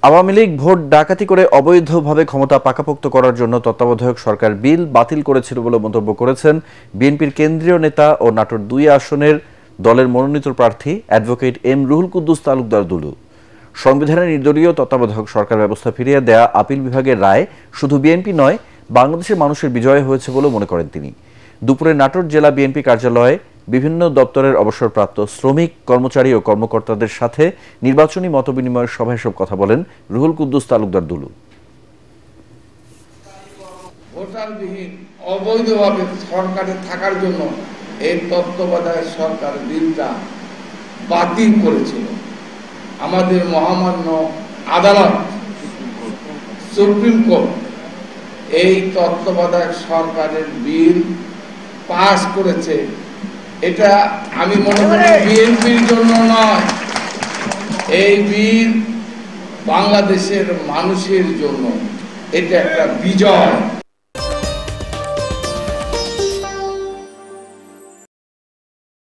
Awami League vote ডাকাতি করে অবৈধভাবে ক্ষমতা পাকাপোক্ত করার জন্য তত্ত্বাবধায়ক সরকার বিল বাতিল করেছিল বলে মন্তব্য করেছেন বিএনপির কেন্দ্রীয় নেতা ও নাটোর ২ আসনের দলের মনোনীত প্রার্থী অ্যাডভোকেট এম রুহুল কুদ্দুস তালুকদার দুলু। সংবিধানের নির্দলীয় তত্ত্বাবধায়ক সরকার ব্যবস্থা ফিরিয়ে দেয়া আপিল বিভাগের রায় শুধু বিএনপি নয়, বাংলাদেশের মানুষের বিজয় হয়েছে বলে মনে করেন তিনি। দুপুরে নাটোর জেলা বিএনপি কার্যালয়ে বিভিন্ন দপ্তরের অবসরপ্রাপ্ত শ্রমিক, কর্মচারী ও কর্মকর্তাদের সাথে নির্বাচনী মতবিনিময়ের সভায় সব কথা বলেন রুহুল কুদ্দুস তালুকদার দুলু। ভোটারবিহীন অবৈধভাবে সরকারে থাকার জন্য এই তত্ত্বাবধায়ক সরকার বিলটা বাতিল করেছিল। আমাদের মহামান্য আদালত সুপ্রিম কোর্ট এই তত্ত্বাবধায়ক সরকারের বিল পাস করেছে। এটা আমি মনে করি বিএনপির জন্য নয়, এই বিল বাংলাদেশের মানুষের জন্য। এটা একটা বিজয়।